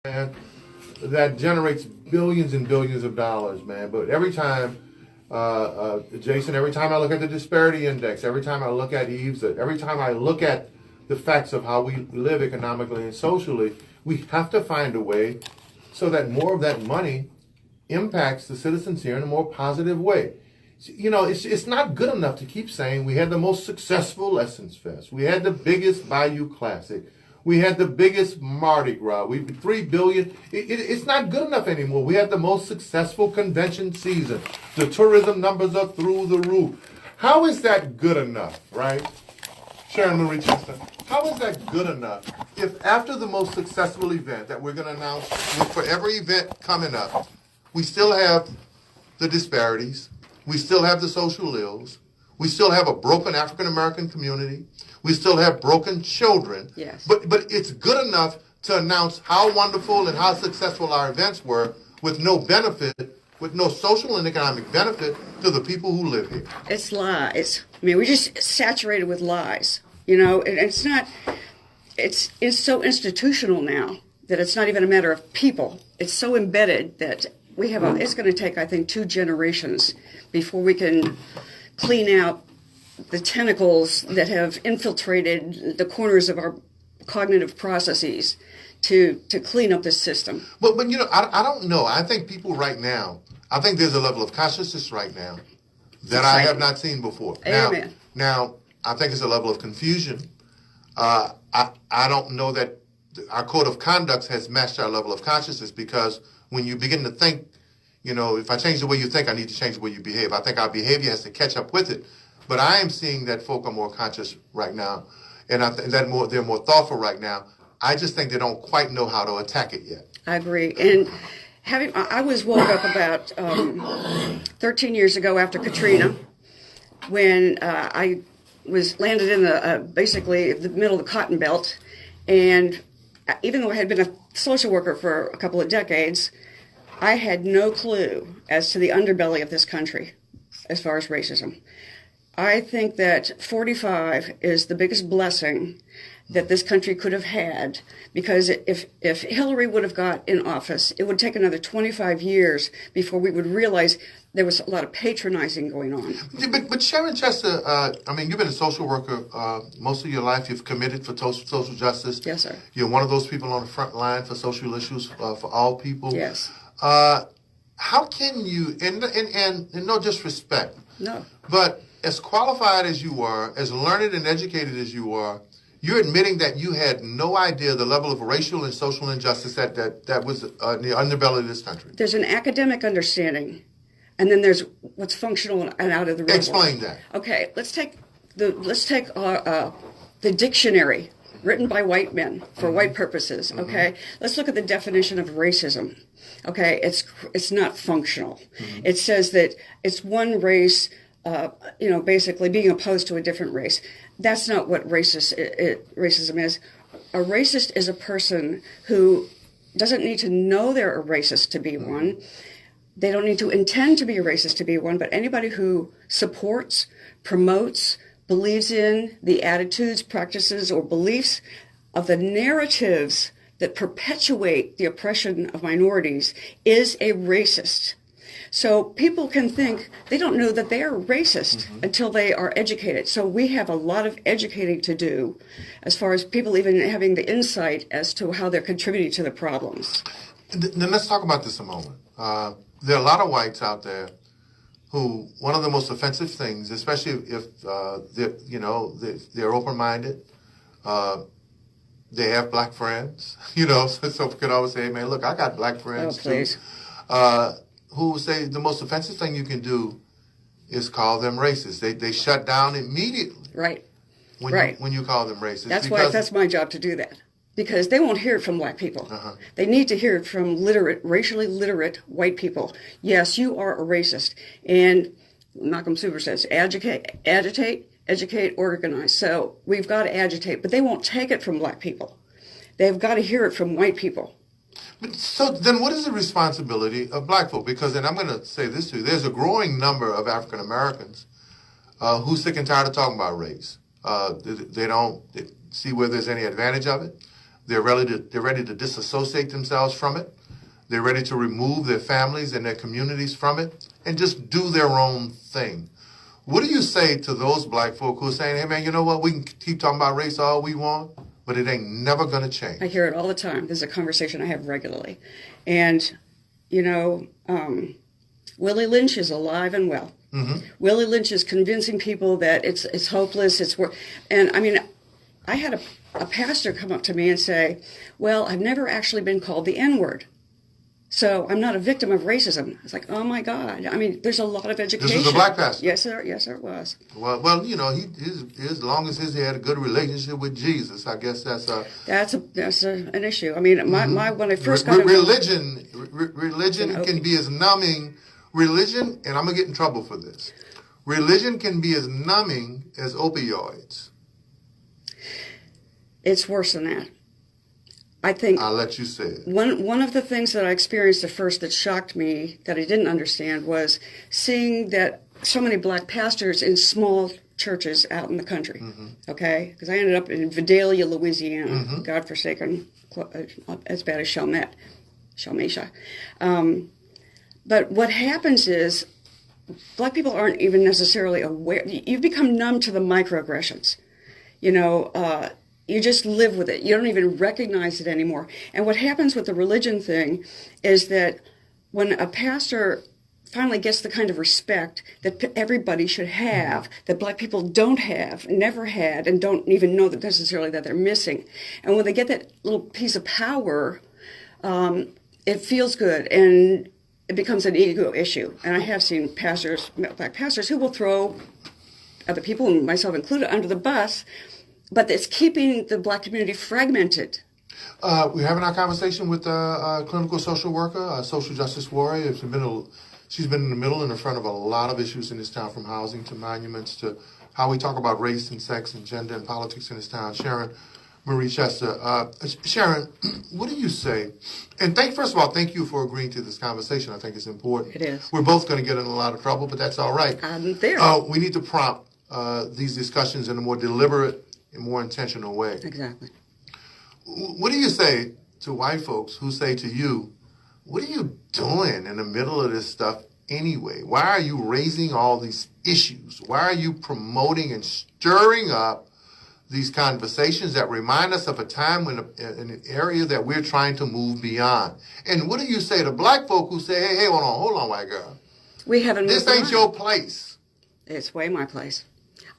man, that generates billions and billions of dollars, man. But every time, Jason, every time I look at the disparity index, every time I look at Eves, every time I look at the facts of how we live economically and socially, we have to find a way so that more of that money impacts the citizens here in a more positive way. You know, it's not good enough to keep saying we had the most successful Lessons Fest, we had the biggest Bayou Classic, we had the biggest Mardi Gras, we $3 billion. It's not good enough anymore. We had the most successful convention season. The tourism numbers are through the roof. How is that good enough, right? Sharon Marie Chester, how is that good enough if after the most successful event that we're going to announce for every event coming up, we still have the disparities, we still have the social ills, we still have a broken African American community, we still have broken children. Yes. But it's good enough to announce how wonderful and how successful our events were with no benefit, with no social and economic benefit to the people who live here. It's lies. I mean, we're just saturated with lies. You know, and it's not, it's so institutional now that it's not even a matter of people. It's so embedded that we have it's going to take, I think, 2 generations before we can clean out the tentacles that have infiltrated the corners of our cognitive processes to clean up this system. But you know, I don't know. I think people right now, I think there's a level of consciousness right now that I have not seen before. Amen. Now, I think it's a level of confusion. I don't know that our code of conduct has matched our level of consciousness, because when you begin to think, you know, if I change the way you think, I need to change the way you behave. I think our behavior has to catch up with it. But I am seeing that folk are more conscious right now, and I think that they're more thoughtful right now. I just think they don't quite know how to attack it yet. I agree. And I was woke up about 13 years ago after Katrina, when I was landed in basically the middle of the Cotton Belt, and even though I had been a social worker for a couple of decades, I had no clue as to the underbelly of this country as far as racism. I think that 45 is the biggest blessing that this country could have had, because if Hillary would have got in office, it would take another 25 years before we would realize there was a lot of patronizing going on. But Sharon Chester, I mean, you've been a social worker most of your life. You've committed for social justice. Yes, sir. You're one of those people on the front line for social issues for all people. Yes. How can you, and no disrespect, no, but as qualified as you are, as learned and educated as you are, you're admitting that you had no idea the level of racial and social injustice that was in the underbelly of this country. There's an academic understanding, and then there's what's functional and out of the real world. Explain that. Okay, let's take the dictionary written by white men for white purposes. Okay, let's look at the definition of racism. Okay, it's not functional. It says that it's one race, basically being opposed to a different race. That's not what racism is. A racist is a person who doesn't need to know they're a racist to be one. They don't need to intend to be a racist to be one, but anybody who supports, promotes, believes in the attitudes, practices, or beliefs of the narratives that perpetuate the oppression of minorities is a racist. So people can think they don't know that they are racist until they are educated. So we have a lot of educating to do as far as people even having the insight as to how they're contributing to the problems. Then let's talk about this a moment. There are a lot of whites out there who, one of the most offensive things, especially if they're open-minded, they have black friends, so we could always say, man, look, I got black friends too. Who say the most offensive thing you can do is call them racist. They shut down immediately. Right. When you call them racist. That's my job to do that. Because they won't hear it from black people. They need to hear it from racially literate white people. Yes, you are a racist. And Malcolm Super says, agitate, educate, organize. So we've got to agitate, but they won't take it from black people. They've got to hear it from white people. So then what is the responsibility of black folk? Because, and I'm going to say this to you, there's a growing number of African Americans who's sick and tired of talking about race. They don't see where there's any advantage of it. They're ready to disassociate themselves from it. They're ready to remove their families and their communities from it and just do their own thing. What do you say to those black folk who are saying, hey, man, you know what? We can keep talking about race all we want, but it ain't never going to change. I hear it all the time. This is a conversation I have regularly. And, you know, Willie Lynch is alive and well. Mm-hmm. Willie Lynch is convincing people that it's hopeless. And, I mean, I had a pastor come up to me and say, well, I've never actually been called the N-word, so I'm not a victim of racism. It's like, oh my God. I mean, there's a lot of education. This was a black pastor? Yes, sir. Yes, sir, it was. Well, you know, as long as he had a good relationship with Jesus, I guess that's an issue. I mean, my when I first got religion can be as numbing. Religion, and I'm gonna get in trouble for this. Religion can be as numbing as opioids. It's worse than that. I think I'll let you say it. One of the things that I experienced at first that shocked me, that I didn't understand, was seeing that so many black pastors in small churches out in the country. Mm-hmm. Okay, because I ended up in Vidalia, Louisiana, mm-hmm. godforsaken, as bad as Shalmisha. But what happens is black people aren't even necessarily aware. You become numb to the microaggressions. You know, you just live with it. You don't even recognize it anymore. And what happens with the religion thing is that when a pastor finally gets the kind of respect that everybody should have, that black people don't have, never had, and don't even know that necessarily that they're missing. And when they get that little piece of power, it feels good, and it becomes an ego issue. And I have seen black pastors, who will throw other people, and myself included, under the bus, but it's keeping the black community fragmented. We're having our conversation with a clinical social worker, a social justice warrior. She's been in the middle and in front of a lot of issues in this town, from housing to monuments to how we talk about race and sex and gender and politics in this town. Sharon Marie Chester. Sharon, what do you say? And first of all, thank you for agreeing to this conversation. I think it's important. It is. We're both going to get in a lot of trouble, but that's all right. I'm there. We need to prompt these discussions in a more deliberate and more intentional way. Exactly. What do you say to white folks who say to you, what are you doing in the middle of this stuff anyway? Why are you raising all these issues? Why are you promoting and stirring up these conversations that remind us of a time when in an area that we're trying to move beyond? And what do you say to black folk who say, hey, hold on, white girl. We haven't This moved ain't on. your place. It's way my place.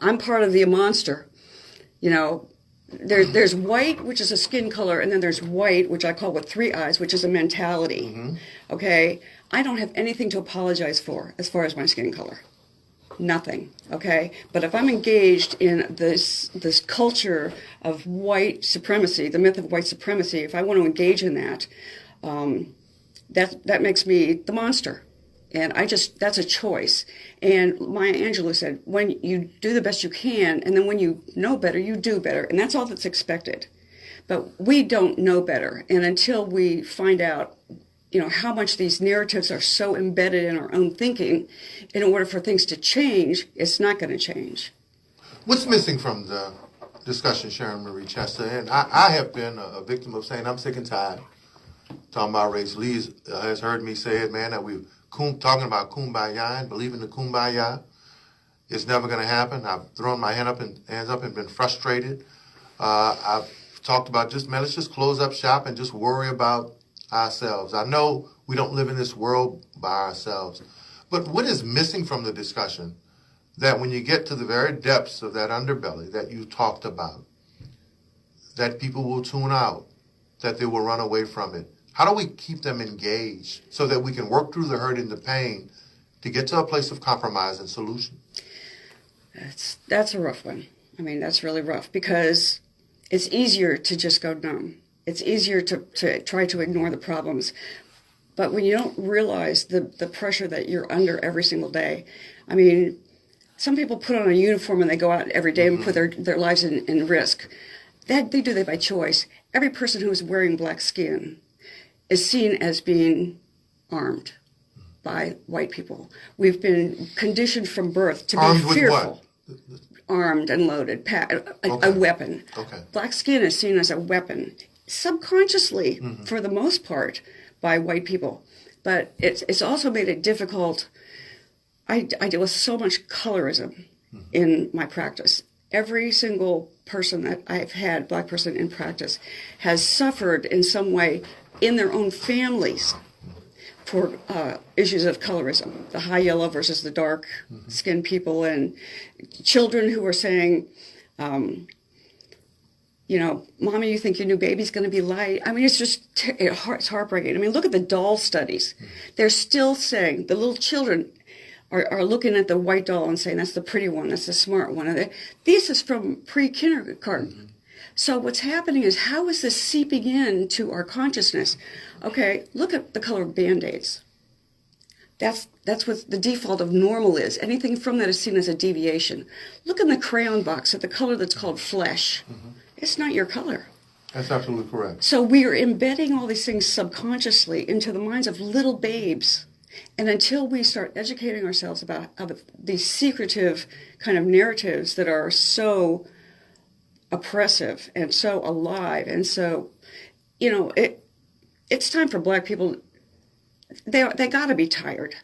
I'm part of the monster. You know, there's white, which is a skin color, and then there's white, which I call with three eyes, which is a mentality. Mm-hmm. Okay? I don't have anything to apologize for as far as my skin color. Nothing. Okay? But if I'm engaged in this culture of white supremacy, the myth of white supremacy, if I want to engage in that, that makes me the monster. And that's a choice. And Maya Angelou said, when you do the best you can, and then when you know better, you do better. And that's all that's expected. But we don't know better. And until we find out, you know, how much these narratives are so embedded in our own thinking, in order for things to change, it's not going to change. What's missing from the discussion, Sharon Marie Chester? And I have been a victim of saying I'm sick and tired talking about race. Lee has heard me say it, man, that we've talking about kumbaya and believing the kumbaya. It's never going to happen. I've thrown my hands up and been frustrated. I've talked about let's just close up shop and just worry about ourselves. I know we don't live in this world by ourselves. But what is missing from the discussion, that when you get to the very depths of that underbelly that you talked about, that people will tune out, that they will run away from it? How do we keep them engaged so that we can work through the hurt and the pain to get to a place of compromise and solution? That's a rough one. I mean, that's really rough, because it's easier to just go numb. It's easier to try to ignore the problems. But when you don't realize the pressure that you're under every single day, I mean, some people put on a uniform and they go out every day and put their lives in risk. They do that by choice. Every person who is wearing black skin is seen as being armed by white people. We've been conditioned from birth to armed be fearful. With what? Armed and loaded, a weapon. Okay. Black skin is seen as a weapon. subconsciously, for the most part, by white people. But it's also made it difficult. I deal with so much colorism in my practice. Every single person that I've had, black person in practice, has suffered in some way in their own families for issues of colorism, the high yellow versus the dark skinned people, and children who are saying, Mommy, you think your new baby's going to be light? I mean, it's just, it's heartbreaking. I mean, look at the doll studies. They're still saying, the little children are looking at the white doll and saying, that's the pretty one, that's the smart one. This is from pre-kindergarten. So what's happening is, how is this seeping into our consciousness? Okay, look at the color of Band-Aids. That's what the default of normal is. Anything from that is seen as a deviation. Look in the crayon box at the color that's called flesh. It's not your color. That's absolutely correct. So we are embedding all these things subconsciously into the minds of little babes. And until we start educating ourselves about these secretive kind of narratives that are so oppressive and so alive, and so, it's time for black people. They got to be tired.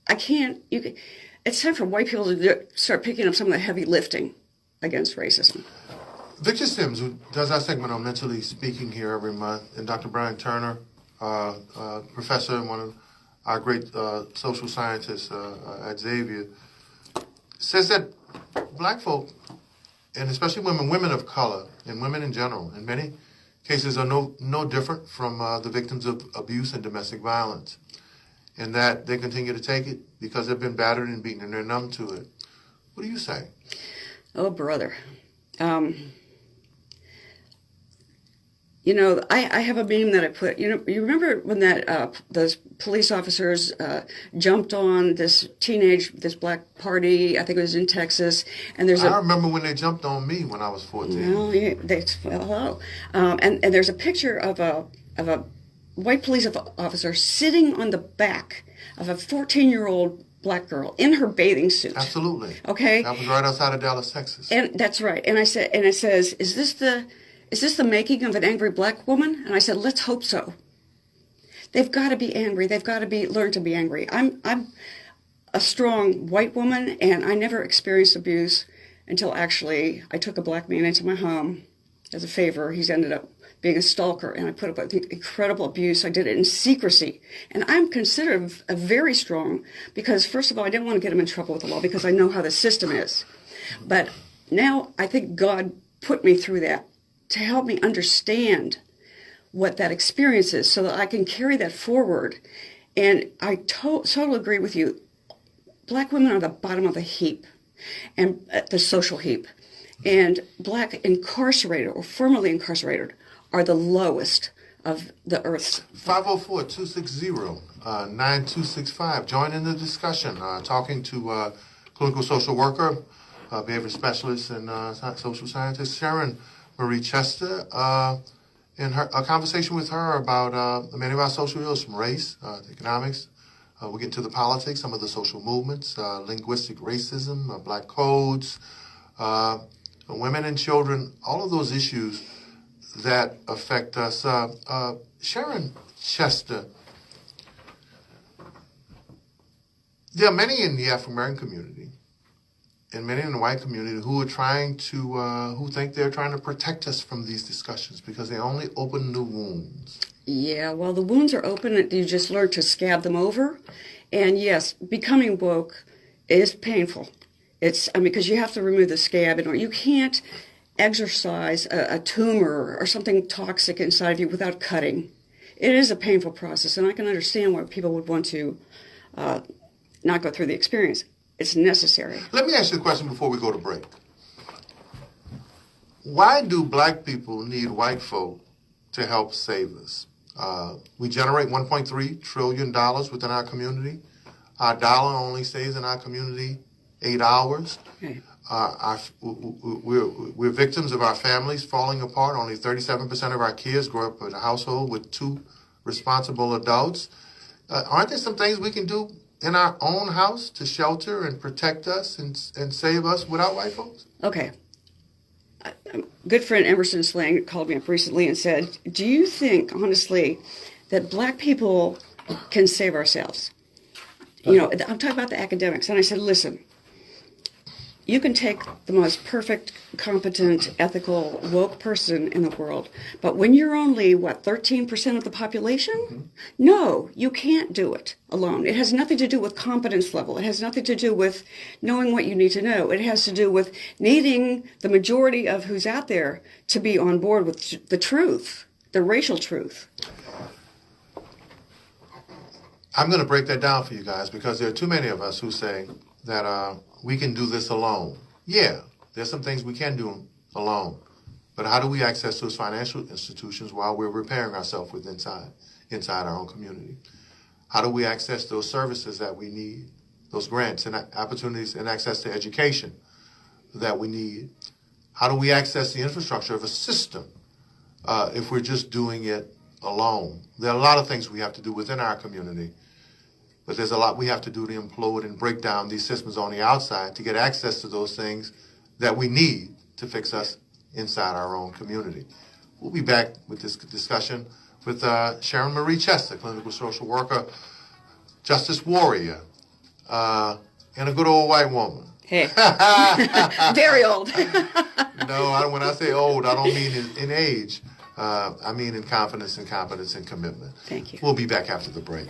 It's time for white people to start picking up some of the heavy lifting against racism. Victor Sims, who does our segment on Mentally Speaking here every month, and Dr. Brian Turner, professor and one of our great social scientists at Xavier, says that black folk, and especially women of color, and women in general, in many cases are no different from the victims of abuse and domestic violence, and that they continue to take it because they've been battered and beaten and they're numb to it. What do you say? Oh, brother. I have a meme that I put, you remember when those police officers jumped on this black party, I think it was in Texas, and I remember when they jumped on me when I was 14. Well, hello. And there's a picture of a white police officer sitting on the back of a 14-year-old black girl in her bathing suit. Absolutely. Okay? That was right outside of Dallas, Texas. And that's right. And it says, is this the making of an angry black woman? And I said, let's hope so. They've got to be angry. They've got to learn to be angry. I'm a strong white woman, and I never experienced abuse until actually I took a black man into my home as a favor. He's ended up being a stalker, and I put up with incredible abuse. I did it in secrecy. And I'm considered a very strong, because first of all, I didn't want to get him in trouble with the law because I know how the system is. But now I think God put me through that to help me understand what that experience is so that I can carry that forward. And I totally agree with you. Black women are the bottom of the heap, and the social heap. And black incarcerated or formerly incarcerated are the lowest of the earth's. 504-260-9265. Join in the discussion. Talking to clinical social worker, behavior specialist, and social scientist Sharon Marie Chester, in a conversation with her about many of our social ills, from race to economics. We'll get to the politics, some of the social movements, linguistic racism, black codes, women and children, all of those issues that affect us. Sharon Chester, there are many in the African American community and many in the white community who are who think they're trying to protect us from these discussions because they only open new wounds. Yeah, well, the wounds are open, and you just learn to scab them over. And yes, becoming woke is painful. Because you have to remove the scab, and you can't exorcise a tumor or something toxic inside of you without cutting. It is a painful process, and I can understand why people would want to not go through the experience. It's necessary. Let me ask you a question before we go to break. Why do black people need white folk to help save us? We generate $1.3 trillion within our community. Our dollar only stays in our community 8 hours. Okay. We're victims of our families falling apart. Only 37% of our kids grow up in a household with 2 responsible adults. Aren't there some things we can do in our own house to shelter and protect us and save us without white folks? Okay. good friend Emerson Slang called me up recently and said, do you think, honestly, that black people can save ourselves? You know, I'm talking about the academics. And I said, listen, you can take the most perfect, competent, ethical, woke person in the world, but when you're only, 13% of the population? No, you can't do it alone. It has nothing to do with competence level. It has nothing to do with knowing what you need to know. It has to do with needing the majority of who's out there to be on board with the truth, the racial truth. I'm going to break that down for you guys because there are too many of us who say that we can do this alone. Yeah, there's some things we can do alone. But how do we access those financial institutions while we're repairing ourselves with inside our own community? How do we access those services that we need, those grants and opportunities and access to education that we need? How do we access the infrastructure of a system if we're just doing it alone? There are a lot of things we have to do within our community. But there's a lot we have to do to implode and break down these systems on the outside to get access to those things that we need to fix us inside our own community. We'll be back with this discussion with Sharon Marie Chester, clinical social worker, justice warrior, and a good old white woman. Hey, very old. No, when I say old, I don't mean in age. I mean in confidence and competence and commitment. Thank you. We'll be back after the break.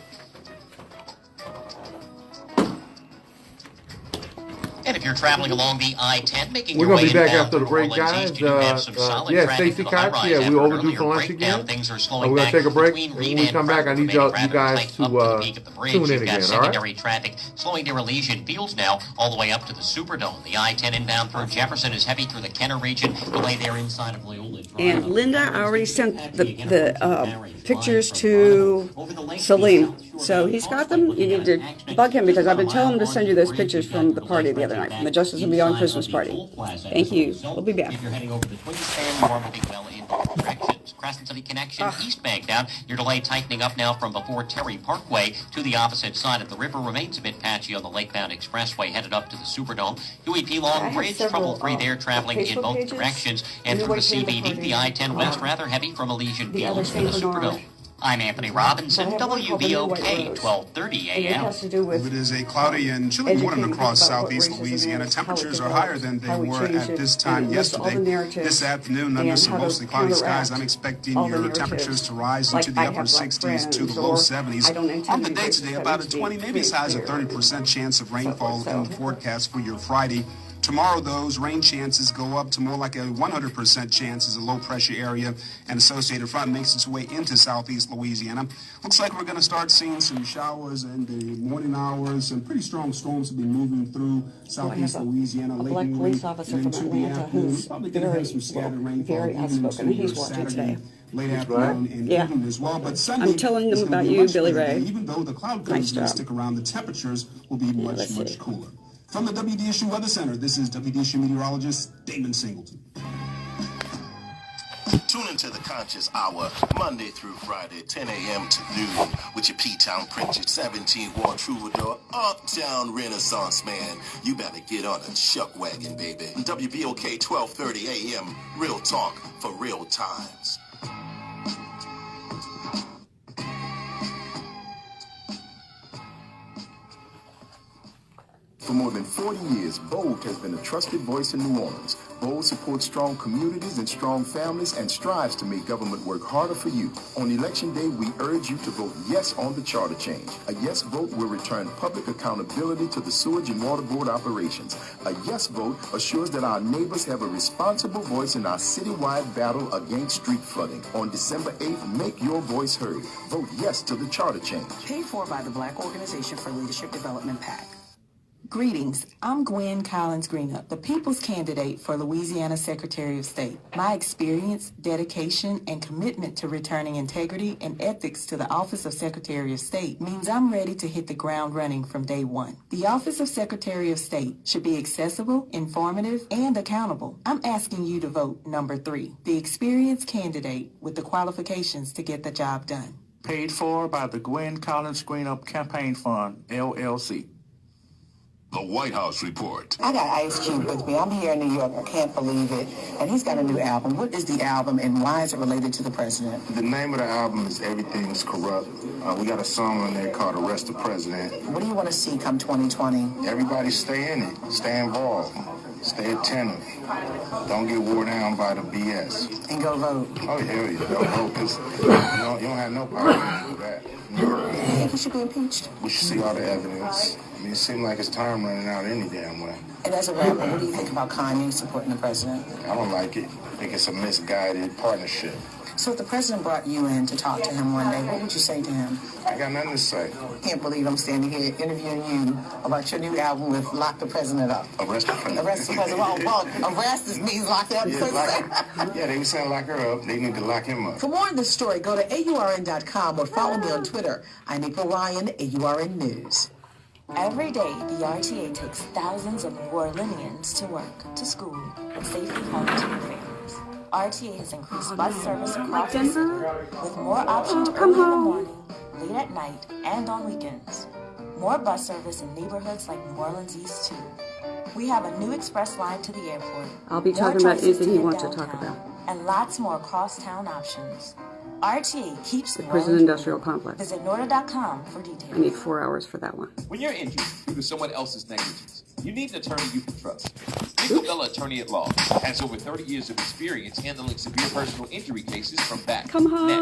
And if you're traveling along the I-10, making We're your going way to be back inbound after the to break, New Orleans guys. East, you do have some solid Yeah, traffic Stacey to the high Cox. rise Yeah, we after overdue earlier for lunch breakdown. again. Things are We're slowing going to back take a break. between And Reed when we and come back, I Franklin, need you remaining guys traffic to tight up to the peak of the bridge. tune in You've got again, all right? secondary traffic slowing near Elysian Fields now, all the way up to the Superdome. The I-10 inbound through Jefferson is heavy through the Kenner region, delay there inside of Loyola Drive. And Linda, I already sent the pictures to Salim. So he's got them. You need to bug him because I've been telling him to send you those pictures from the party the other night, from the Justice and Beyond Christmas party. Thank you. We'll be back. If you're heading over the Twin Span, you are moving well in both directions. Crescent City Connection, East Bank down. Your delay tightening up now from before Terry Parkway to the opposite side of the river. Remains a bit patchy on the Lakebound Expressway headed up to the Superdome. UEP Long Bridge, trouble-free there, traveling in both directions. And through the CBD, the I-10 West rather heavy from Elysian Fields to the Superdome. I'm Anthony Robinson, WBOK, 1230 a.m. It is a cloudy and chilly morning across southeast Louisiana. Temperatures are higher than they were at this time yesterday. This afternoon, under some mostly cloudy skies, I'm expecting your temperatures to rise into the upper 60s to the low 70s. On the day today, about a 20, maybe as high as a 30% chance of rainfall in the forecast for your Friday. Tomorrow, those rain chances go up to more like a 100% chance as a low-pressure area and associated front makes its way into southeast Louisiana. Looks like we're going to start seeing some showers in the morning hours. Some pretty strong storms will be moving through southeast Louisiana late in the week and into the afternoon. Probably going to have some scattered rainfall even into your Saturday, late afternoon and evening as well. But Sunday, I'm telling them about you, Billy Ray. even though the cloud coverage will stick around, the temperatures will be much cooler. From the WDSU Weather Center, this is WDSU meteorologist Damon Singleton. Tune into the Conscious Hour, Monday through Friday, 10 a.m. to noon, with your P-Town Prince, your 17 War Troubadour, Uptown Renaissance Man. You better get on a chuck wagon, baby. WBOK 1230 a.m., real talk for real times. For more than 40 years, BOK has been a trusted voice in New Orleans. BOK supports strong communities and strong families and strives to make government work harder for you. On Election Day, we urge you to vote yes on the charter change. A yes vote will return public accountability to the sewage and water board operations. A yes vote assures that our neighbors have a responsible voice in our citywide battle against street flooding. On December 8th, make your voice heard. Vote yes to the charter change. Paid for by the Black Organization for Leadership Development PAC. Greetings, I'm Gwen Collins Greenup, the People's Candidate for Louisiana Secretary of State. My experience, dedication, and commitment to returning integrity and ethics to the Office of Secretary of State means I'm ready to hit the ground running from day one. The Office of Secretary of State should be accessible, informative, and accountable. I'm asking you to vote number 3, the experienced candidate with the qualifications to get the job done. Paid for by the Gwen Collins Greenup Campaign Fund, LLC. The White House Report. I got Ice Cube with me. I'm here in New York. I can't believe it. And he's got a new album. What is the album and why is it related to the president? The name of the album is Everything's Corrupt. We got a song on there called Arrest the President. What do you want to see come 2020? Everybody stay in it. Stay involved. Stay attentive. Don't get wore down by the BS. And go vote. Oh, hell yeah. Don't vote because you don't have no power to do that. Do you think he should be impeached? We should see all the evidence. I mean, it seems like his time running out any damn way. And as a rapper, what do you think about Kanye supporting the president? I don't like it. I think it's a misguided partnership. So if the president brought you in to talk to him one day, what would you say to him? I got nothing to say. Can't believe I'm standing here interviewing you about your new album with Lock the President Up. Arrest the president. Arrest the president. Well, arrest means lock up. Yeah, they were saying lock her up. They need to lock him up. For more on this story, go to AURN.com or follow me on Twitter. I'm April Ryan, AURN News. Every day, the RTA takes thousands of New Orleanians to work, to school, and safely home to their families. RTA has increased bus service across the city with more options early in the morning, late at night, and on weekends. More bus service in neighborhoods like New Orleans East, too. We have a new express line to the airport. I'll be talking about anything he wants to talk about. And lots more cross-town options. RTA keeps the prison industrial complex. Visit NORDA.com for details. I need 4 hours for that one. When you're injured due to someone else's negligence, you need an attorney you can trust. Nico Bella Attorney at Law has over 30 years of experience handling severe personal injury cases from back, Come home, neck,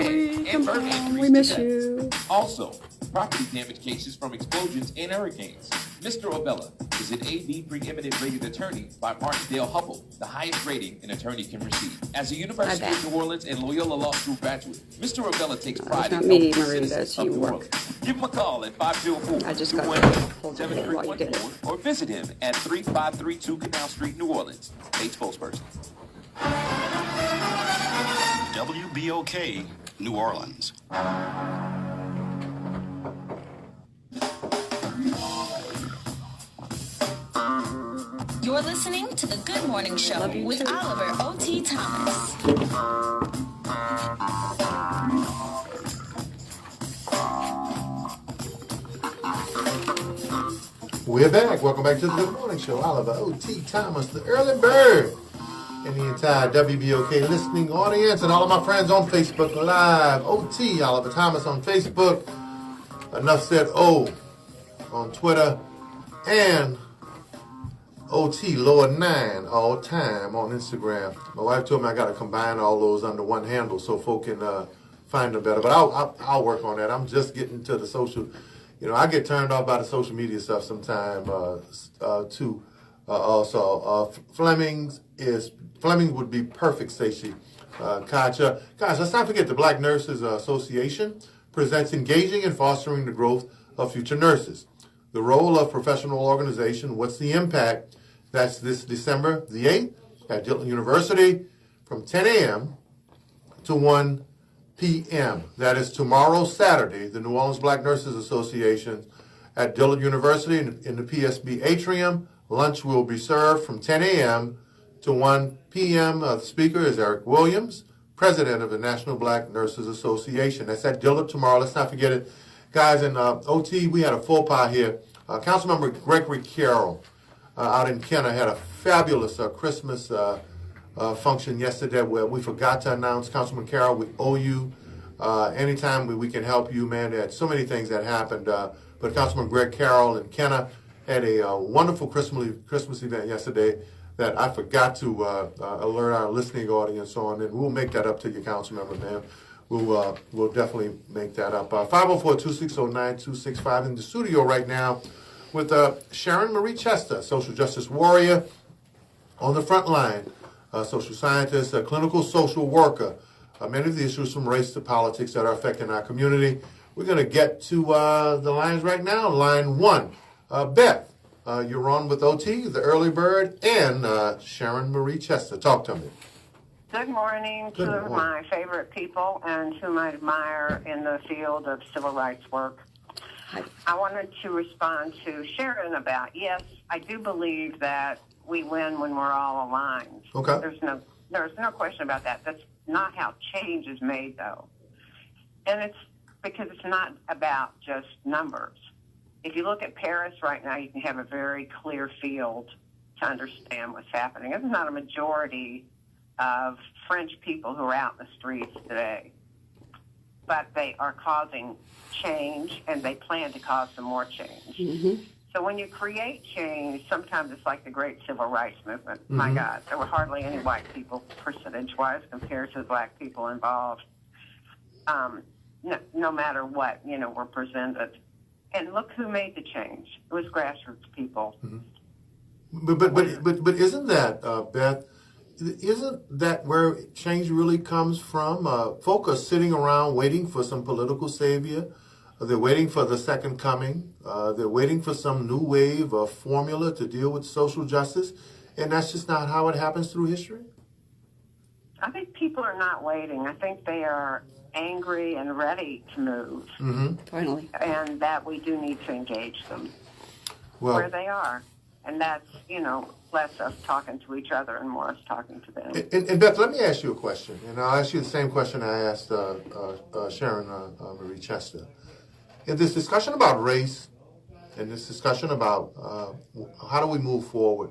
Marie. head, Come and burn home. injuries We miss to you. death. Also, property damage cases from explosions and hurricanes. Mr. Obella is an AB preeminent rated attorney by Martindale Hubbell, the highest rating an attorney can receive. As a University of New Orleans and Loyola Law School graduate, Mr. Obella takes pride in helping citizens of New Orleans. Give him a call at 504-218-7314 or visit him at 3532 Canal Street, New Orleans. Page spokesperson. WBOK, New Orleans. You're listening to The Good Morning Show with Oliver O.T. Thomas. We're back. Welcome back to the Good Morning Show. Oliver O.T. Thomas, the early bird, and the entire WBOK listening audience, and all of my friends on Facebook Live. O.T. Oliver Thomas on Facebook. Enough said O on Twitter, and OT lower 9 all time on Instagram. My wife told me I got to combine all those under one handle so folk can find them better. But I'll work on that. I'm just getting to the social. I get turned off by the social media stuff sometime too. Also, Fleming would be perfect, Stacey. Kacha. Guys, let's not forget the Black Nurses Association presents Engaging and Fostering the Growth of Future Nurses. The role of professional organization, what's the impact? That's this December the 8th at Dillon University from 10 a.m. to 1 p.m. That is tomorrow, Saturday, the New Orleans Black Nurses Association at Dillon University in the PSB atrium. Lunch will be served from 10 a.m. to 1 p.m. The speaker is Eric Williams, president of the National Black Nurses Association. That's at Dillon tomorrow. Let's not forget it. Guys, in OT, we had a faux pas here. Councilmember Gregory Carroll out in Kenner had a fabulous Christmas function yesterday where we forgot to announce. Councilman Carroll, we owe you. Anytime we can help you, man. There had so many things that happened. But Councilman Greg Carroll in Kenner had a wonderful Christmas event yesterday that I forgot to alert our listening audience on, and we'll make that up to you, Councilmember, man. We'll definitely make that up. 504-260-9265 in the studio right now with Sharon Marie Chester, social justice warrior on the front line, social scientist, a clinical social worker. Many of the issues from race to politics that are affecting our community. We're going to get to the lines right now. Line 1, Beth, you're on with OT, the early bird, and Sharon Marie Chester. Talk to me. Good morning to my favorite people and whom I admire in the field of civil rights work. I wanted to respond to Sharon about, yes, I do believe that we win when we're all aligned. Okay. There's no question about that. That's not how change is made, though. And it's because it's not about just numbers. if you look at Paris right now, you can have a very clear field to understand what's happening. There's not a majority of French people who are out in the streets today, but they are causing change, and they plan to cause some more change. Mm-hmm. So when you create change, sometimes it's like the great civil rights movement. Mm-hmm. My God, there were hardly any white people percentage-wise compared to the black people involved. No matter what, were presented. And look who made the change. It was grassroots people. Mm-hmm. But isn't that, Beth, isn't that where change really comes from? Folk are sitting around waiting for some political savior. They're waiting for the second coming. They're waiting for some new wave of formula to deal with social justice. And that's just not how it happens through history? I think people are not waiting. I think they are angry and ready to move. Mm-hmm. Finally. And that we do need to engage them where they are. And that's, less us talking to each other and more us talking to them. And Beth, let me ask you a question. And I'll ask you the same question I asked Sharon Marie Chester. In this discussion about race, and this discussion about how do we move forward,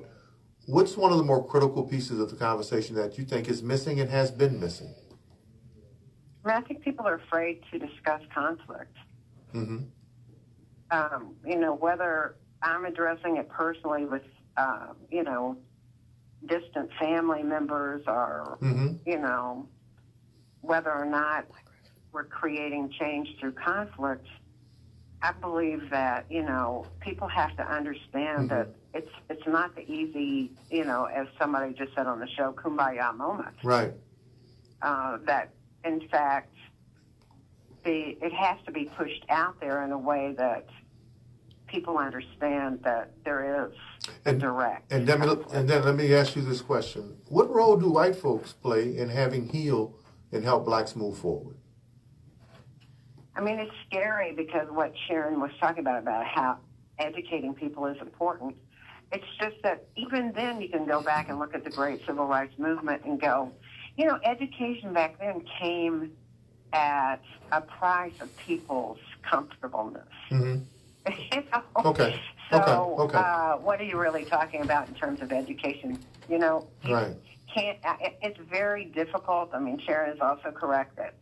what's one of the more critical pieces of the conversation that you think is missing and has been missing? I think people are afraid to discuss conflict. Mm-hmm. Whether I'm addressing it personally with, distant family members or, mm-hmm. Whether or not we're creating change through conflict, I believe that, people have to understand mm-hmm. that it's not the easy, as somebody just said on the show, kumbaya moment. Right. That, in fact, it has to be pushed out there in a way that people understand that there is a direct. And then let me ask you this question. What role do white folks play in having heal and help blacks move forward? I mean, it's scary because what Sharon was talking about how educating people is important. It's just that even then you can go back and look at the great civil rights movement and go, education back then came at a price of people's comfortableness. Mm-hmm. Okay. So, okay. What are you really talking about in terms of education? Right. It's very difficult. I mean, Sharon is also correct that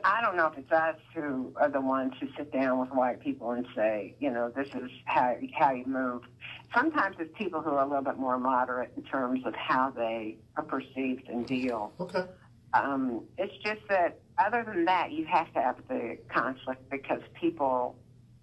I don't know if it's us who are the ones who sit down with white people and say, this is how you move. Sometimes it's people who are a little bit more moderate in terms of how they are perceived and deal. Okay. It's just that other than that, you have to have the conflict because people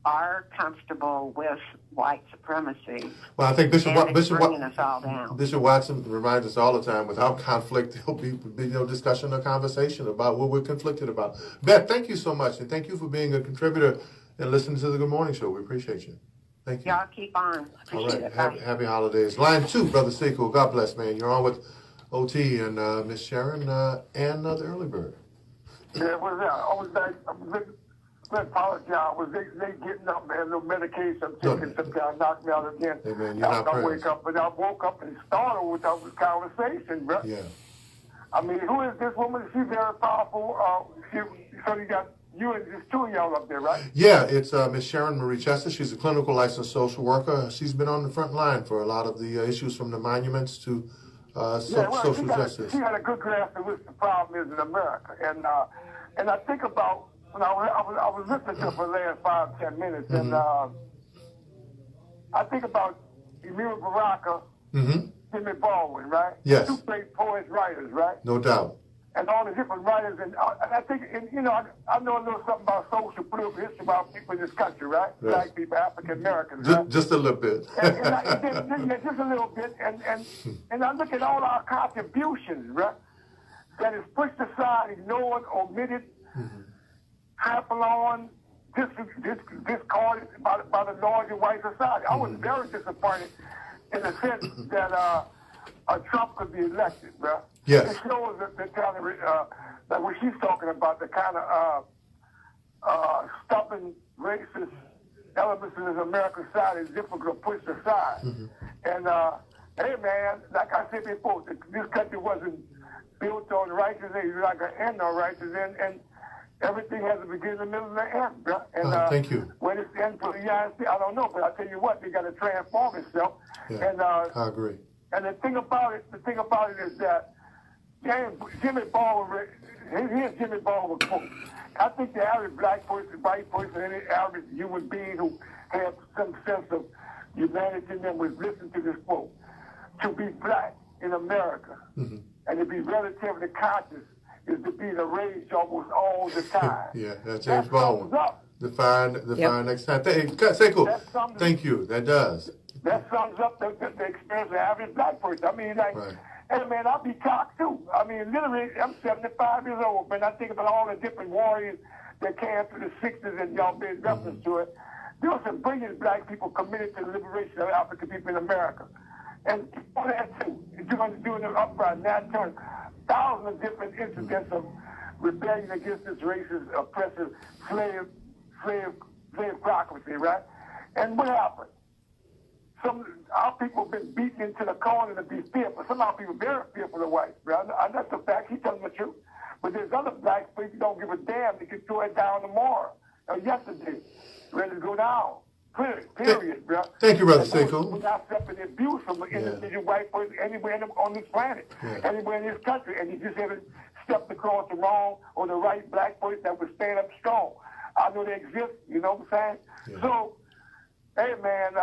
are comfortable with white supremacy. Well, I think Bishop bringing us all down. Bishop Watson reminds us all the time, without conflict, there'll be no discussion or conversation about what we're conflicted about. Beth, thank you so much, and thank you for being a contributor and listening to the Good Morning Show. We appreciate you. Thank you. Y'all keep on. Appreciate it. Happy holidays. Line 2, Brother Seiko. God bless, man. You're on with OT and Miss Sharon and the Early Bird. Yeah, what's that? I was apologize. Was they getting up, man? No medication. I'm taking some guy knocked me out again. Hey, man, you're not I wake up, but I woke up and started with our conversation, bro. Yeah. I mean, who is this woman? She's very powerful. So you got you and just two of y'all up there, right? Yeah, it's Miss Sharon Marie Chester. She's a clinical licensed social worker. She's been on the front line for a lot of the issues from the monuments to social justice. She had a good grasp of what the problem is in America, and I think about. When I was listening to her for the last 5-10 minutes, mm-hmm. and I think about Emil Baraka, mm-hmm. Jimmy Baldwin, right? Yes. Two great poets, writers, right? No doubt. And all the different writers, and I think, I know a little something about social political history about people in this country, right? Yes. Black people, African Americans, right? Just a little bit. and just a little bit, and I look at all our contributions, right? That is pushed aside, ignored, omitted. Mm-hmm. Happen on, discarded by the larger white society. I was very disappointed in the sense that Trump could be elected, bro. Yes. It shows the kind of, that what she's talking about, the kind of stubborn, racist elements in this American society is difficult to push aside. Mm-hmm. And, hey, man, like I said before, this country wasn't built on righteousness. It's not going to end on righteousness. everything has a beginning, a middle, and an end, bro. And thank you. when it's the end for the United States, I don't know, but I tell you what, they got to transform itself. Yeah, And I agree. And the thing about it is that Jimmy Baldwin, here's Jimmy Baldwin quote. I think the average black person, white person, any average human being who has some sense of humanity in them would listen to this quote. To be black in America and to be relatively conscious is to be the rage almost all the time. Yeah, that's James Baldwin. Define next time. Sekou, thank you. That does. That sums up the experience of the average black person. I mean, like, hey, man, I'll be cocked, too. I mean, literally, I'm 75 years old, man. I think about all the different warriors that came through the 60s and y'all made reference to it. There were some brilliant black people committed to the liberation of African people in America. And all that, too, during the uprising, Nat Turner, thousands of different incidents of rebellion against this racist, oppressive, slaveocracy, right? And what happened? Our people have been beaten into the corner to be fearful. Some of our people are very fearful of whites, bro. That's the fact. He's telling the truth. But there's other blacks who don't give a damn. They can throw it down tomorrow or yesterday. Ready to go down. Period, bro. Thank you, Brother Sekou. We're not suffering abuse from an individual white person anywhere on this planet, anywhere in this country. And you just haven't stepped across the wrong or the right black person that would stand up strong. I know they exist, you know what I'm saying? Yeah. So, hey, man,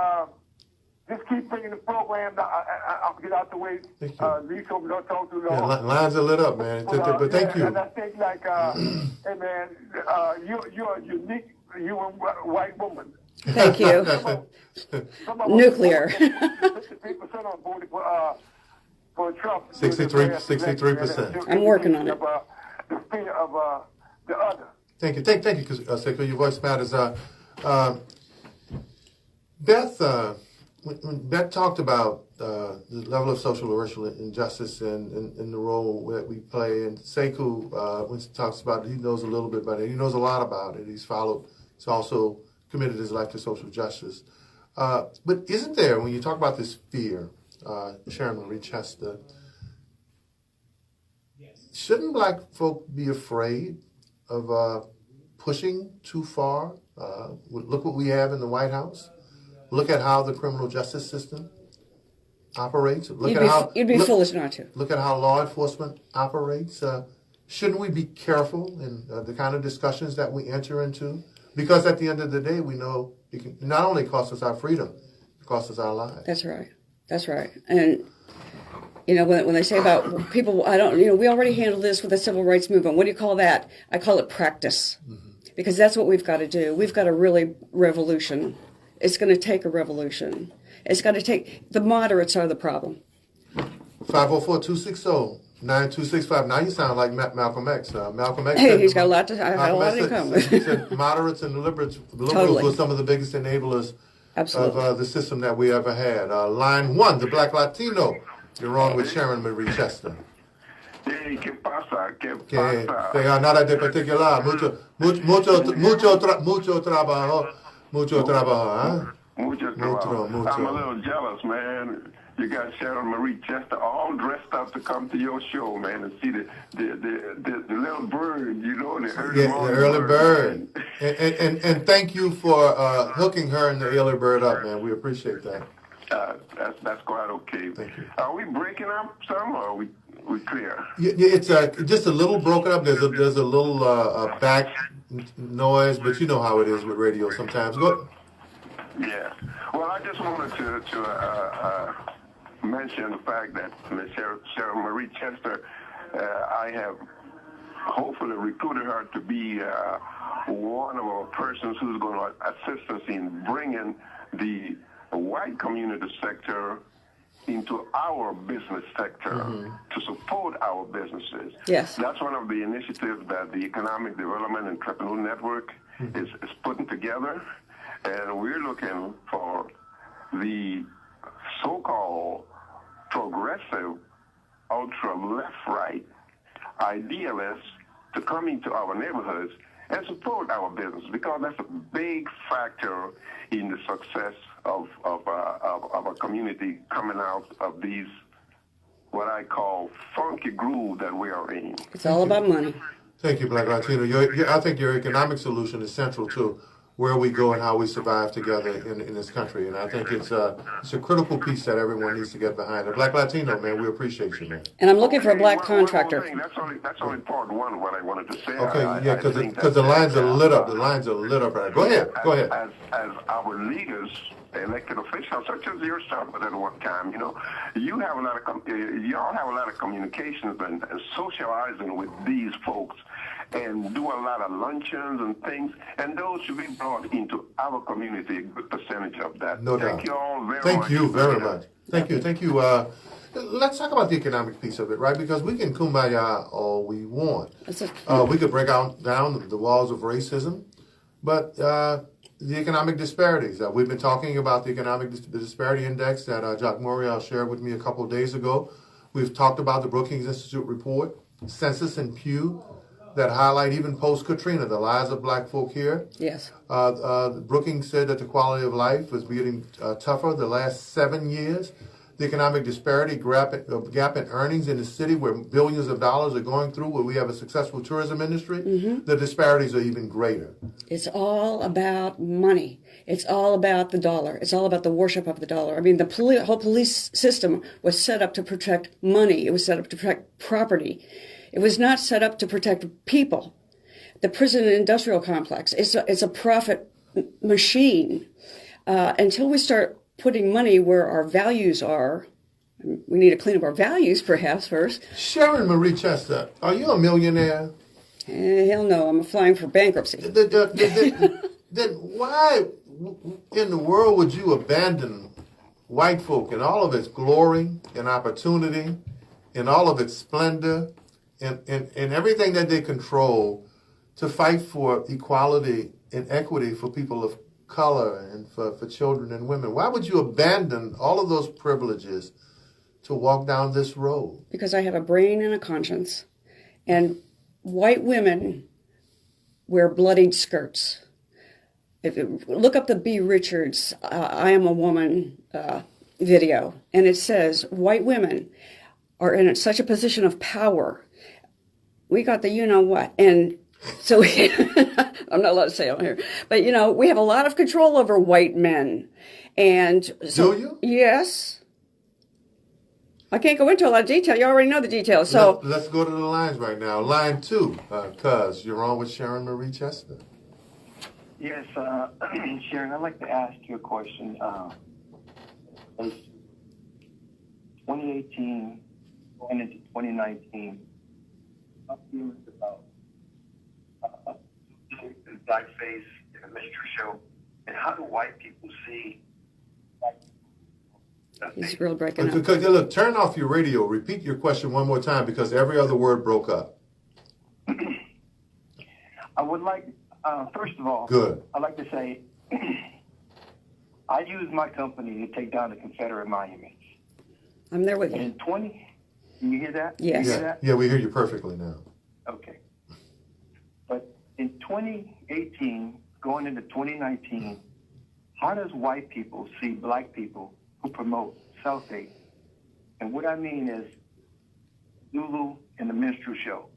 just keep bringing the program. I'll get out the way. Lisa, we don't talk too long. Lines are lit up, man. But thank you. And I think, like, hey, man, you're a unique white woman. Thank you. Nuclear. 53% on board for Trump. 63%. I'm working on it. The fear of the other. Thank you, Sekou. Your voice matters. Beth talked about the level of social or racial injustice and the role that we play. And Sekou, when he talks about it, he knows a little bit about it. He knows a lot about it. He's also committed his life to social justice. But isn't there, when you talk about this fear, Sharon Marie Chester, shouldn't black folk be afraid of pushing too far? Look what we have in the White House. Look at how the criminal justice system operates. You'd be foolish not to. Look at how law enforcement operates. Shouldn't we be careful in the kind of discussions that we enter into? Because at the end of the day, we know it can not only cost us our freedom, it costs us our lives. That's right. And, you know, when they say about people, we already handled this with the civil rights movement. What do you call that? I call it practice. Because that's what we've got to do. We've got a really revolution. It's going to take a revolution. It's got to take, the moderates are the problem. 504-260-9265. Now you sound like Malcolm X. Malcolm X. Hey, he's got a lot to come. He said moderates and liberals were some of the biggest enablers of the system that we ever had. Line 1, the Black Latino. You're on with Sharon Marie Chester. Hey, ¿qué pasa? Nada de particular. Mucho trabajo. Mucho trabajo. I'm a little jealous, man. You got Sharon Marie Chester all dressed up to come to your show, man, and see the little bird, you know, the early bird. And thank you for hooking her and the early bird up, man. We appreciate that. That's quite okay. Thank you. Are we breaking up some, or are we clear? Yeah, it's just a little broken up. There's a little back noise, but you know how it is with radio sometimes. Go. Yeah. Well, I just wanted to mention the fact that Ms. Sharon Marie Chester, I have hopefully recruited her to be one of our persons who's going to assist us in bringing the white community sector into our business sector to support our businesses. Yes. That's one of the initiatives that the Economic Development Entrepreneur Network is putting together. And we're looking for the so-called progressive, ultra-left-right idealists to come into our neighborhoods and support our business, because that's a big factor in the success of a community coming out of these, what I call funky groove that we are in. It's all about money. Thank you, Black Latino. I think your economic solution is central to where we go and how we survive together in this country. And I think it's a critical piece that everyone needs to get behind. And Black Latino, man, we appreciate you, man. And I'm looking for a black contractor. That's only part one what I wanted to say. Okay, yeah, because the lines are lit up. The lines are lit up. Right. Go ahead. As our leaders, elected officials such as yourself at one time, you have a lot of y'all have a lot of communications and socializing with these folks, and do a lot of luncheons and things, and those should be brought into our community. A good percentage of that. No doubt. Thank you all very much. Thank you very much. Thank you. Let's talk about the economic piece of it, right? Because we can kumbaya all we want. We could break down the walls of racism, but the economic disparities. We've been talking about the economic disparity index that Jacques Morial shared with me a couple of days ago. We've talked about the Brookings Institute report, Census and Pew, that highlight even post-Katrina, the lives of black folk here. Yes. Brookings said that the quality of life was getting tougher the last 7 years. The economic disparity gap in earnings in the city where billions of dollars are going through, where we have a successful tourism industry, the disparities are even greater. It's all about money. It's all about the dollar. It's all about the worship of the dollar. I mean, the whole police system was set up to protect money. It was set up to protect property. It was not set up to protect people. The prison and industrial complex is a profit machine. Until we start putting money where our values are, we need to clean up our values perhaps first. Sharon Marie Chester, are you a millionaire? Hell no, I'm applying for bankruptcy. Then why in the world would you abandon white folk in all of its glory and opportunity, in all of its splendor, and everything that they control to fight for equality and equity for people of color and for children and women? Why would you abandon all of those privileges to walk down this road? Because I have a brain and a conscience. And white women wear bloodied skirts. If you look up the B. Richards, I Am a Woman video, and it says white women are in such a position of power. We got the you-know-what. And so I'm not allowed to say it on here, but we have a lot of control over white men, and so do you? Yes. I can't go into a lot of detail. You already know the details. So let's go to the lines right now. Line 2, cuz you're on with Sharon Marie Chester. Yes, Sharon, I'd like to ask you a question. 2018 going into 2019, how feelings about blackface in a minstrel show, and how do white people see? He's real breaking up. Look, turn off your radio. Repeat your question one more time because every other word broke up. I would like, first of all, I'd like to say I use my company to take down the Confederate monuments. I'm there with you. In can you hear that? Yes. You hear that? Yeah, we hear you perfectly now. Okay. But in 2018, going into 2019, how does white people see black people who promote self-hate? And what I mean is Lulu and the minstrel show.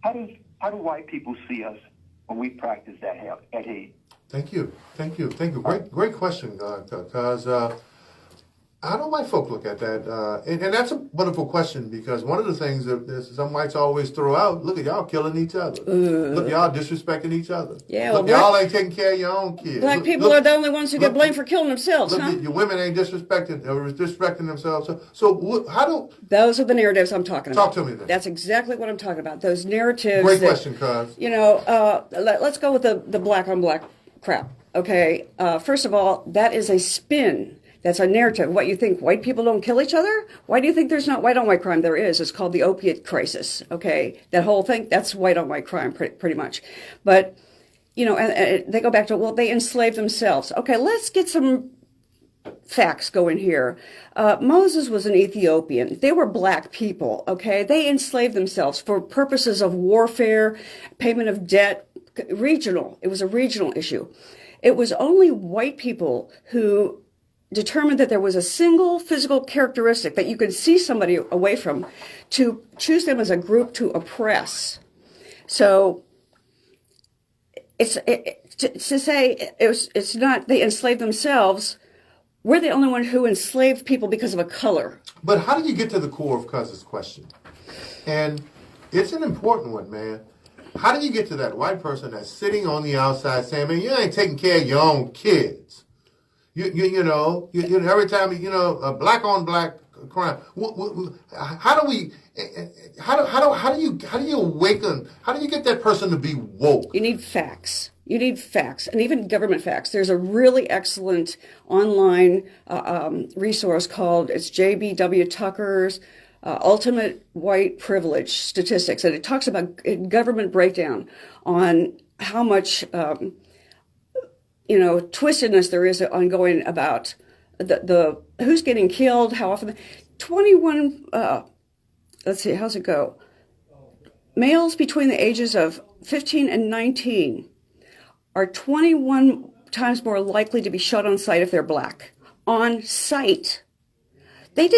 How do white people see us when we practice that hate? Thank you. Great question, because how do white folk look at that? And that's a wonderful question, because one of the things that some whites always throw out, look at y'all killing each other. Look, y'all disrespecting each other. Yeah, look, y'all ain't taking care of your own kids. Black people are the only ones who get blamed for killing themselves, look, huh? Your women ain't disrespecting themselves. So how do... Those are the narratives I'm talking about. Talk to me then. That's exactly what I'm talking about. Those narratives. Great question, cuz. Let's go with the black on black crap, okay? First of all, that is a spin. That's a narrative. What you think, white people don't kill each other? Why do you think there's not white on white crime? There is. It's called the opiate crisis, okay? That whole thing, that's white on white crime pretty much. But, and they go back to, well, they enslaved themselves. Okay, let's get some facts going here. Moses was an Ethiopian. They were black people, okay? They enslaved themselves for purposes of warfare, payment of debt, regional. It was a regional issue. It was only white people who determined that there was a single physical characteristic that you could see somebody away from to choose them as a group to oppress. So to say it's not they enslaved themselves. We're the only one who enslaved people because of a color. But how do you get to the core of Cuz's question? And it's an important one, man. How do you get to that white person that's sitting on the outside saying, man, you ain't taking care of your own kids? You know, every time, a black on black crime. How do you awaken? How do you get that person to be woke? You need facts. You need facts, and even government facts. There's a really excellent online resource called JBW Tucker's Ultimate White Privilege Statistics, and it talks about government breakdown on how much twistedness there is ongoing about the who's getting killed, how often. 21. Let's see, how's it go? Males between the ages of 15 and 19 are 21 times more likely to be shot on sight if they're black. On sight. They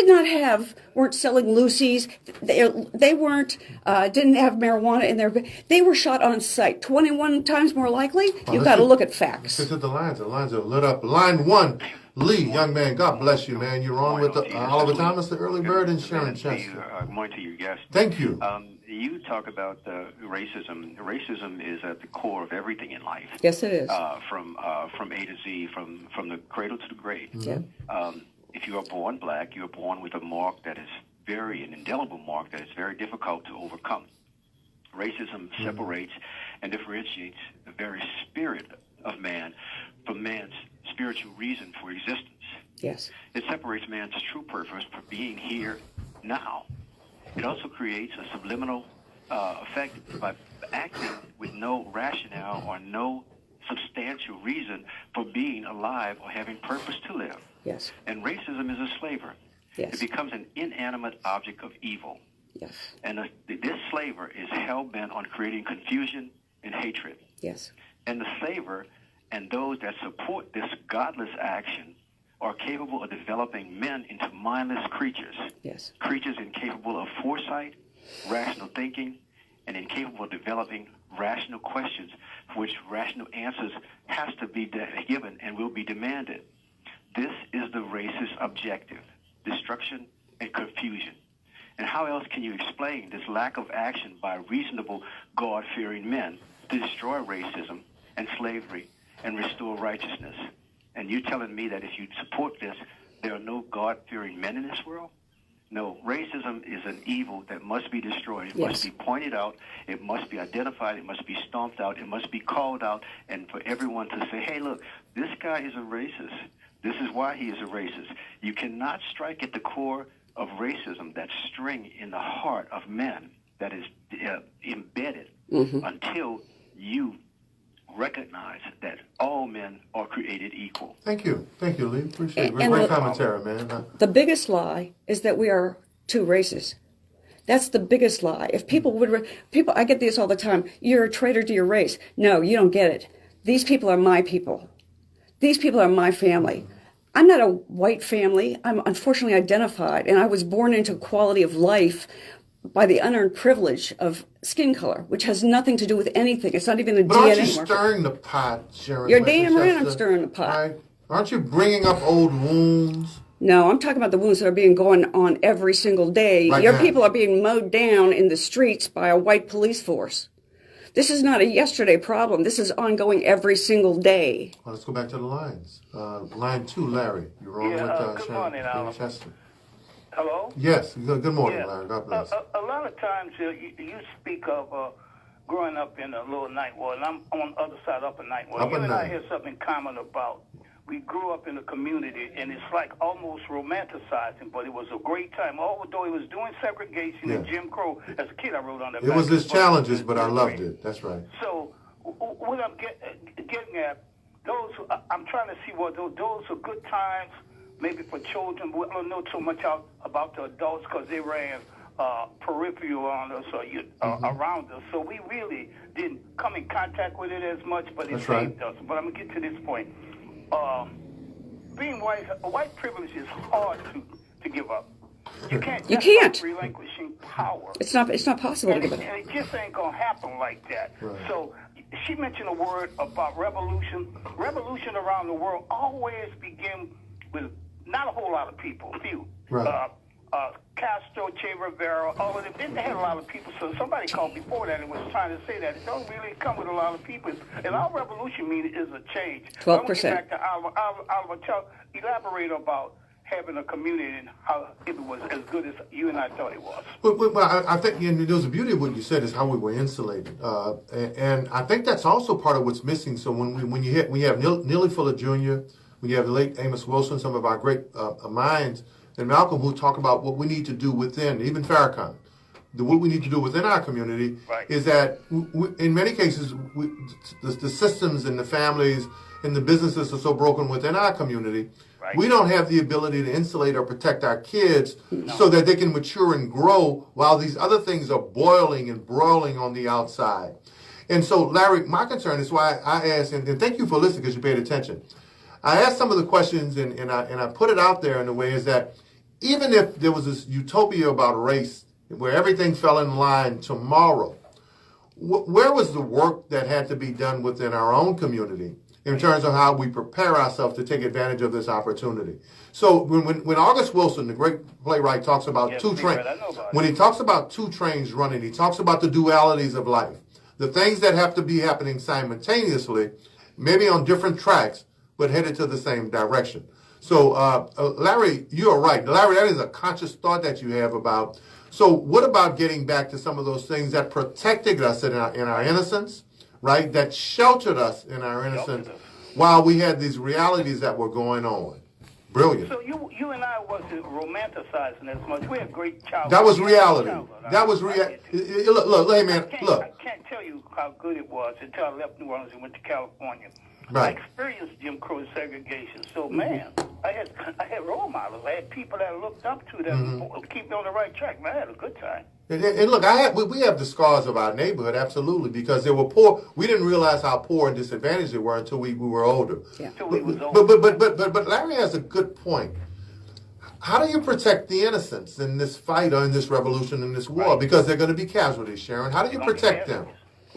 weren't selling Lucy's. They weren't, didn't have marijuana in their, they were shot on sight. 21 times more likely? You've got to look at facts. Look at the lines. The lines are lit up. Line 1, Lee, young man, God bless you, man. You're on with Oliver Thomas, the early bird, and Sharon Chester. Good morning to your guest. Thank you. You talk about racism. Racism is at the core of everything in life. Yes, it is. From A to Z, from the cradle to the grave. Yeah. If you are born black, you are born with a mark that is an indelible mark that is very difficult to overcome. Racism separates and differentiates the very spirit of man from man's spiritual reason for existence. Yes. It separates man's true purpose for being here now. It also creates a subliminal effect by acting with no rationale or no substantial reason for being alive or having purpose to live. Yes. And racism is a slaver. Yes. It becomes an inanimate object of evil. Yes. And this slaver is hell-bent on creating confusion and hatred. Yes. And the slaver and those that support this godless action are capable of developing men into mindless creatures. Yes. Creatures incapable of foresight, rational thinking, and incapable of developing rational questions for which rational answers has to be given and will be demanded. This is the racist objective, destruction and confusion. And how else can you explain this lack of action by reasonable, God-fearing men to destroy racism and slavery and restore righteousness? And you telling me that if you support this, there are no God-fearing men in this world? No, racism is an evil that must be destroyed. It must be pointed out. It must be identified. It must be stomped out. It must be called out. And for everyone to say, hey, look, this guy is a racist. This is why he is a racist. You cannot strike at the core of racism, that string in the heart of men that is embedded until you recognize that all men are created equal. Thank you, Lee. Appreciate it. Great commentary, man. The biggest lie is that we are two races. That's the biggest lie. If people would, I get this all the time. You're a traitor to your race. No, you don't get it. These people are my people. These people are my family. I'm not a white family. I'm unfortunately identified, and I was born into quality of life by the unearned privilege of skin color, which has nothing to do with anything. It's not even a but DNA aren't you marker. stirring the pot, Sharon? You're damn right I'm stirring the pot. Right? Aren't you bringing up old wounds? No, I'm talking about the wounds that are being going on every single day. Right Your now. people are being mowed down in the streets by a white police force. This is not a yesterday problem. This is ongoing every single day. Well, let's go back to the lines. Line 2, Larry. You're on with Sharon Marie Chester. Hello? Yes. Good morning, Larry. God bless. A lot of times you speak of growing up in a little ninth ward, and I'm on the other side of Upper Ninth Ward. You and I have something in common about we grew up in a community, and it's like almost romanticizing, but it was a great time. Although it was doing segregation and Jim Crow, as a kid I wrote on that. It was his challenges, but I loved it. That's right. So what I'm getting at, I'm trying to see what those are good times, maybe for children. We don't know too much about the adults because they ran peripheral on us or around us. So we really didn't come in contact with it as much, but it saved us. But I'm going to get to this point. Being white privilege is hard to give up. You can't. You can't. Relinquishing power. It's not possible to give it. And it just ain't gonna happen like that. Right. So she mentioned a word about revolution. Revolution around the world always begin with not a whole lot of people, few. Right. Castro, Che Rivera, all of them. They had a lot of people. So somebody called before that and was trying to say that it don't really come with a lot of people. And our revolution meaning is a change. 12%. Back to Oliver, elaborate about having a community and how it was as good as you and I thought it was. But I think there was the beauty of what you said is how we were insulated, and I think that's also part of what's missing. So when you have Neely Fuller Jr., when you have the late Amos Wilson, some of our great minds, and Malcolm who talk about what we need to do within, even Farrakhan, what we need to do within our community is that in many cases the systems and the families and the businesses are so broken within our community. Right. We don't have the ability to insulate or protect our kids so that they can mature and grow while these other things are boiling and broiling on the outside. And so, Larry, my concern is why I asked, and thank you for listening because you paid attention. I asked some of the questions and I put it out there in a way is that even if there was this utopia about race where everything fell in line tomorrow, where was the work that had to be done within our own community in terms of how we prepare ourselves to take advantage of this opportunity? So when August Wilson, the great playwright, talks about two trains, when he talks about two trains running, he talks about the dualities of life, the things that have to be happening simultaneously, maybe on different tracks, but headed to the same direction. So, Larry, you're right. Larry, that is a conscious thought that you have about. So what about getting back to some of those things that protected us in our innocence, right? That sheltered us in our innocence while we had these realities that were going on. Brilliant. So you and I wasn't romanticizing as much. We had great childhood. That was reality. That was reality. Look, hey man, look. I can't tell you how good it was until I left New Orleans and went to California. Right. I experienced Jim Crow segregation. So man, I had role models. I had people that I looked up to that keep me on the right track. Man, I had a good time. And look, we have the scars of our neighborhood, absolutely, because they were poor. We didn't realize how poor and disadvantaged they were until we were older. Yeah. But Larry has a good point. How do you protect the innocents in this fight or in this revolution, in this war? Right. Because they're going to be casualties, Sharon. How do you protect them?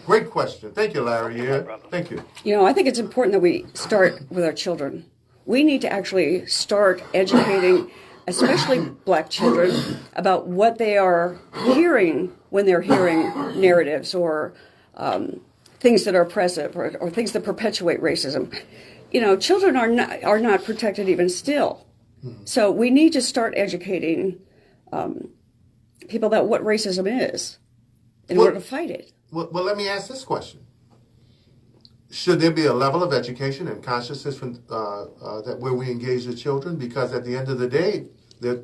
Great question. Thank you, Larry. Thank you. You know, I think it's important that we start with our children. We need to actually start educating, especially black children, about what they are hearing when they're hearing narratives or things that are oppressive or things that perpetuate racism. You know, children are not protected even still. So we need to start educating people about what racism is in order to fight it. Well, let me ask this question. Should there be a level of education and consciousness that where we engage the children? Because at the end of the day,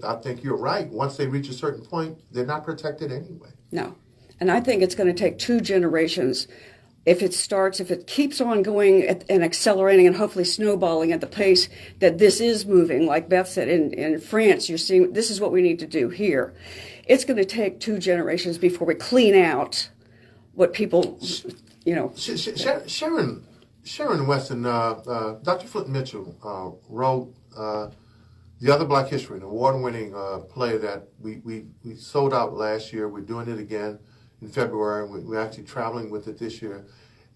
I think you're right. Once they reach a certain point, they're not protected anyway. No. And I think it's going to take 2 generations. If it keeps on going and accelerating and hopefully snowballing at the pace that this is moving, like Beth said, in France, you're seeing this is what we need to do here. It's going to take 2 generations before we clean out what people, you know. Sharon Weston, Dr. Flint Mitchell wrote The Other Black History, an award-winning play that we sold out last year. We're doing it again in February. We're actually traveling with it this year.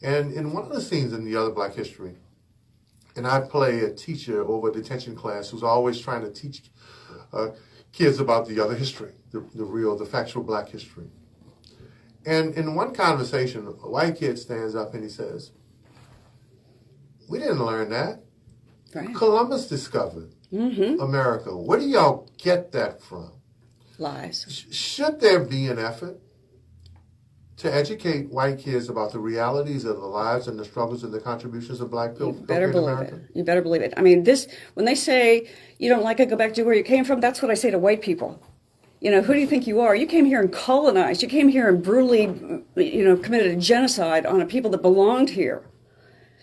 And in one of the scenes in The Other Black History, and I play a teacher over a detention class who's always trying to teach kids about the other history, the factual black history. And in one conversation, a white kid stands up and he says, "We didn't learn that. Right. Columbus discovered America. Where do y'all get that from?" Lies. Should there be an effort to educate white kids about the realities of the lives and the struggles and the contributions of black people? You better believe it. You better believe it. I mean, when they say you don't like it, go back to where you came from, that's what I say to white people. You know, who do you think you are? You came here and colonized. You came here and brutally, committed a genocide on a people that belonged here.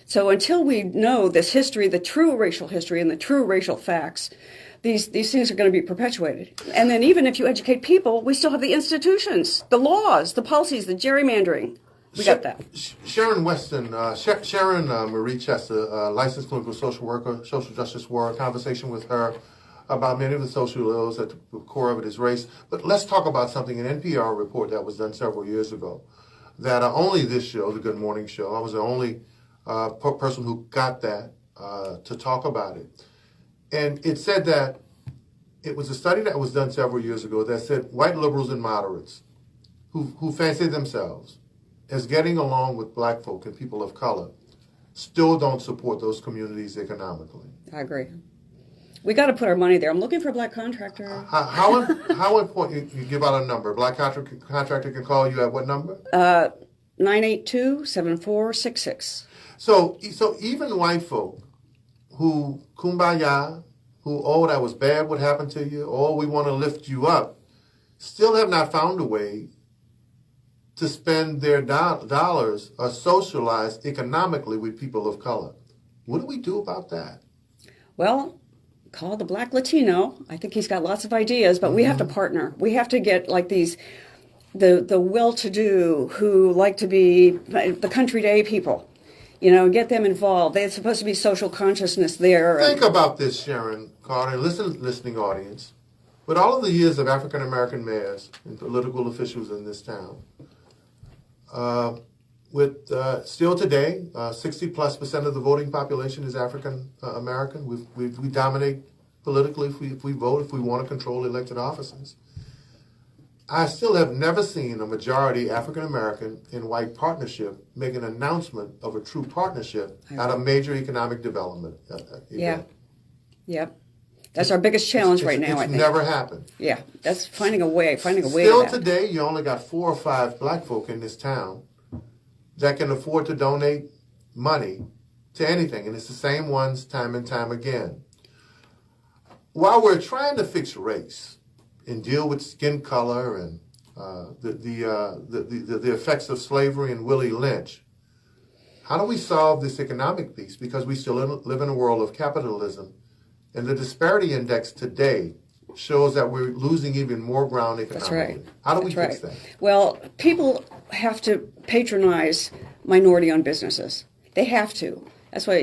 So until we know this history, the true racial history and the true racial facts, these things are going to be perpetuated. And then even if you educate people, we still have the institutions, the laws, the policies, the gerrymandering. We got that. Sharon Weston, Sharon Marie Chester, licensed clinical social worker, social justice warrior, conversation with her about many of the social ills. At the core of it is race. But let's talk about something, an NPR report that was done several years ago, that only this show, the Good Morning Show, I was the only person who got that to talk about it. And it said that it was a study that was done several years ago that said white liberals and moderates who fancy themselves as getting along with black folk and people of color still don't support those communities economically. I agree. We got to put our money there. I'm looking for a black contractor. How important, you give out a number, a black contractor can call you at what number? 982-7466. So even white folk who kumbaya, who, oh, that was bad what happened to you, oh, we want to lift you up, still have not found a way to spend their dollars or socialize economically with people of color. What do we do about that? Well, call the Black Latino. I think he's got lots of ideas, but we have to partner. We have to get like these, the well-to-do who like to be the country day people, get them involved. There's supposed to be social consciousness there. Think about this, Sharon Carter, listening audience. With all of the years of African-American mayors and political officials in this town, still today, 60+% of the voting population is African American. We dominate politically if we vote, if we want to control elected offices. I still have never seen a majority African American in white partnership make an announcement of a true partnership at a major economic development event. Yeah. That's our biggest challenge right now, I think. It's never happened. Yeah, that's finding a way Still to that. today, you only got 4 or 5 black folk in this town that can afford to donate money to anything, and it's the same ones time and time again. While we're trying to fix race and deal with skin color and the effects of slavery and Willie Lynch, how do we solve this economic piece? Because we still live in a world of capitalism, and the disparity index today shows that we're losing even more ground economically. That's right. How do we fix that? Well, people have to patronize minority-owned businesses. They have to. That's why,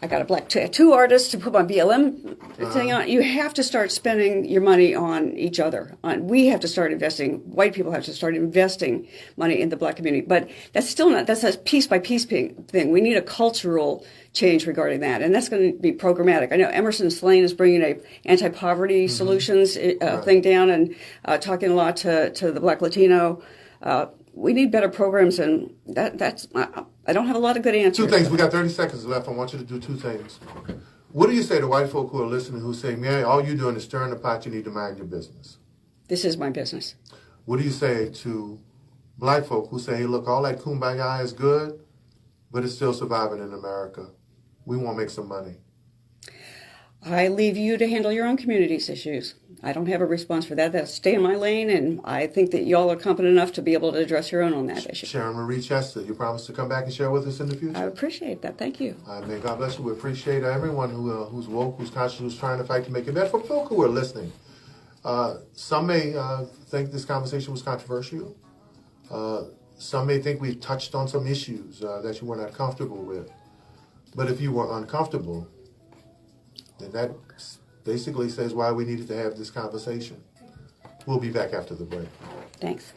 I got a black tattoo artist to put my BLM thing on. You have to start spending your money on each other. We have to start investing. White people have to start investing money in the black community. But that's still not, that's a piece-by-piece thing. We need a cultural change regarding that, and that's going to be programmatic. I know Emerson Slane is bringing a anti-poverty solutions thing down and talking a lot to the Black Latino. We need better programs, and that's I don't have a lot of good answers. 2 things. We got 30 seconds left. I want you to do 2 things. What do you say to white folk who are listening who say, man, all you're doing is stirring the pot, you need to mind your business? This is my business. What do you say to black folk who say, hey, look, all that kumbaya is good, but it's still surviving in America? We want to make some money. I leave you to handle your own community's issues. I don't have a response for that. That's stay in my lane, and I think that y'all are competent enough to be able to address your own on that issue. Sharon Marie Chester, you promise to come back and share with us in the future? I appreciate that. Thank you. May God bless you. We appreciate everyone who's woke, who's conscious, who's trying to fight to make it better. For folk who are listening, some may think this conversation was controversial. Some may think we've touched on some issues that you were not comfortable with. But if you were uncomfortable, then that basically says why we needed to have this conversation. We'll be back after the break. Thanks.